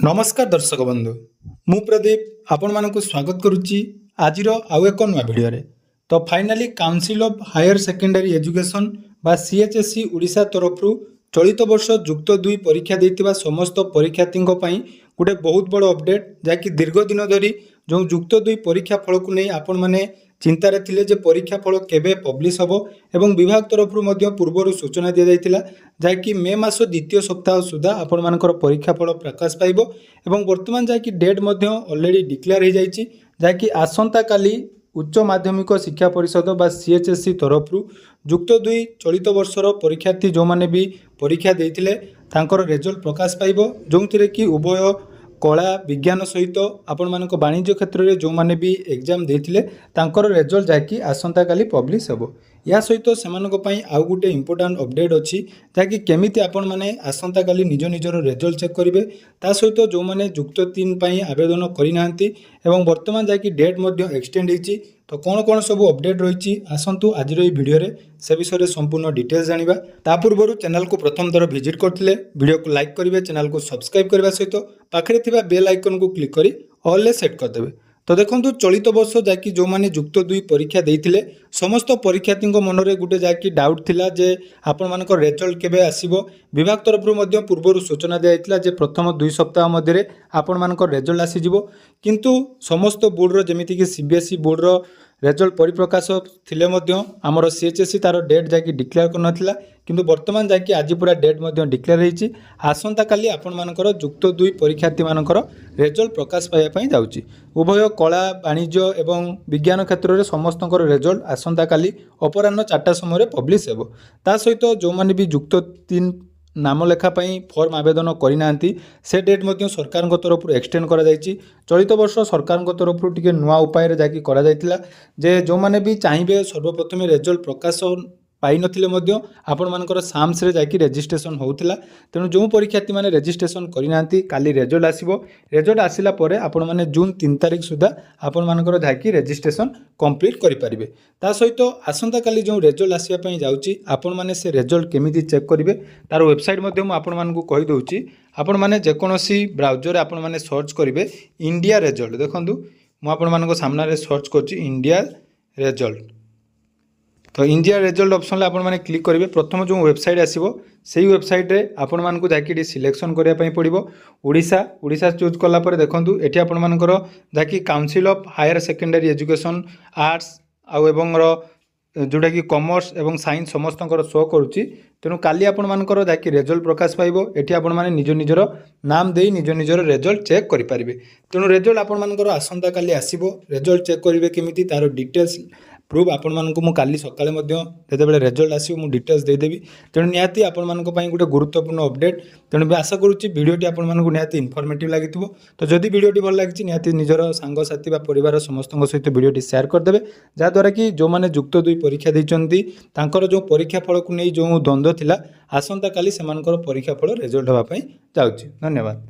नमस्कार दर्शक बंधु मु प्रदीप आपण मानक स्वागत करुच्ची आज आउ एक नुआ भिडियो तो finally council of higher secondary education बा सीएचएससी ओडिशा तरफ चलित वर्ष युक्त 2 परीक्षा देइतिबा समस्त परीक्षार्थी गोटे बहुत बड़ अपडेट जहाँकि दीर्घ दिन धरी जो युक्त 2 परीक्षा फल को नहीं आपण मैंने चिंतार थिले जे परीक्षा फल केबे पब्लिश हबो एवं विभाग तरफ पूर्व सूचना दि जाइतिला जहाँकि मे मास द्वितीय सप्ताह सुधा आपण मानकर परीक्षा फल प्रकाश पाइबो एवं वर्तमान जहाँकि डेट ऑलरेडी डिक्लेयर हो जाइछि जहाँकि आसंता काली उच्च माध्यमिक शिक्षा परिषद बा सीएचएससी तरफ युक्त 2 चलित वर्षर परीक्षार्थी जो माने भी परीक्षा देइथिले तांकर रिजल्ट प्रकाश पाइबो जोंथिरे कि उभय कला विज्ञान सहित आपण मानक वाणिज्य क्षेत्र में जो माने भी एग्जाम देथिले तांकर रिजल्ट जाकि आसंता काली पब्लिश हेबो या सहित सेमानक पई आउ गुटे इंपोर्टेंट अपडेट अछि जाकि केमिति आपण माने आसंता काली निज निजर रिजल्ट चेक करिवे ता सहित जो माने युक्त 3 पई आवेदन करि नांती एवं वर्तमान जाकि डेट मध्ये एक्सटेंड हिची तो कौन कौन सब अपडेट रही आसतु आज भिडियो से विषय संपूर्ण डिटेल्स जानिबा ता पूर्व चैनल को प्रथम थर विजिट करथिले वीडियो को लाइक करेंगे चैनल को सब्सक्राइब करने सहित पाखे थिबा बेल आइकन को क्लिक करी ऑल ले सेट करदेवे तो देखो चलित वर्ष जहाँकि जो मैंने युक्त 2 परीक्षा देइथिले समस्त परीक्षार्थी मनरे गोटे जहाँकि डाउट थिला जे आपण मानकर रिजल्ट केबे आसीबो विभाग तरफ पूर्व सूचना दिया जे प्रथम 2 सप्ताह मध्य आपण मानकर रिजल्ट आसी जिवो किंतु समस्त बोर्डर जमिति कि सीबीएसई बोर्डर रिजल्ट परिप्रकाश थिले मध्य आमर सीएचएससी तार डेट जाकि डिक्लेयर करनथिला किंतु वर्तमान जाकि आज पूरा डेट मध्य डिक्लेयर होईची आसंता काली आपण मानकर युक्त 2 परीक्षार्थी मानकर रिजल्ट प्रकाश पाइबा पई जाउची उभय कला वाणिज्य एवं विज्ञान क्षेत्र में समस्तଙ୍କର रिजल्ट आसंता काली अपराह्न 4टा समय पब्लिश हेबो ता सहित जो माने भी युक्त 3 नाम लेखापी फर्म आवेदन करना से डेट मध्य सरकार तरफ एक्सटेंड करा जायछि चलित वर्ष सरकार तरफ टिके नुआ उपाय जाकि करा जायतिला जे जो माने भी चाहिए सर्वप्रथम रिजल्ट प्रकाश पाई नथिले मध्य आपण मानकर साम्स रे जाकि रजिस्ट्रेशन होउतिला तेणु जो परीक्षार्थी माने रजिस्ट्रेशन करिनांती काली रिजल्ट आसीबो रिजल्ट आसिला परे आपण माने जून 3 तारिख सुधा आपण मानकर जाकि रजिस्ट्रेशन कंप्लीट करि परिबे ता सहित आसंता काली जो रिजल्ट आसिया पई जाउची आपण माने से रिजल्ट केमिति चेक करिवे तार वेबसाइट मध्ये मु आपण मानकु कहि दउची आपण माने जेकोनोसी ब्राउजर आपण माने सर्च करिवे इंडिया रिजल्ट देखंतु मु आपण मानको सामना रे सर्च करची इंडिया रिजल्ट तो इंडिया रिजल्ट ऑप्शन ले आपण माने क्लिक करेंगे प्रथम जो वेबसाइट आसीबो सेही वेबसाइट रे आपण मानकु जाकि सिलेक्शन करिया पई पड़िबो ओडिशा चूज कला पर देखंतु एठी आपण मानकर जाकि council of higher secondary education arts आ एवं जोटा कि कॉमर्स एवं साइंस समस्त शो करुच्ची तेणु काली आपण मानकर जाकि रिजल्ट प्रकाश पाइबो एठी आपण माने निज निजर नाम देई निज निजर रिजल्ट चेक करि परिबे तेणु रिजल्ट आपण मानकर आसंता काली आसीबो रिजल्ट चेक करिवे केमिति तार डिटेल्स प्रूफ आपण मानकु मु काली सकाळे मध्ये जेतेबेले रिजल्ट आसीबो मु डिटेल्स दे देबी तेणु निहाती आपण मानक पई गुटे गुरुत्वपूर्ण अपडेट तेणु बे आशा करूची वीडियोटी आपण मानकु निहाती इन्फॉर्मेटिव लागिथिबो तो जदि वीडियोटी भल लागिछि निहाती निजर सांग साथी बा परिवार समस्त सहित वीडियोटी शेयर कर देबे जा द्वारा कि जो माने युक्त 2 परीक्षा दैचंती तांकर जो परीक्षा फल को नै जो द्वंद्व थिला आसंता काली सेमानकर परीक्षा फल रिजल्ट होबा पई जाउछि धन्यवाद।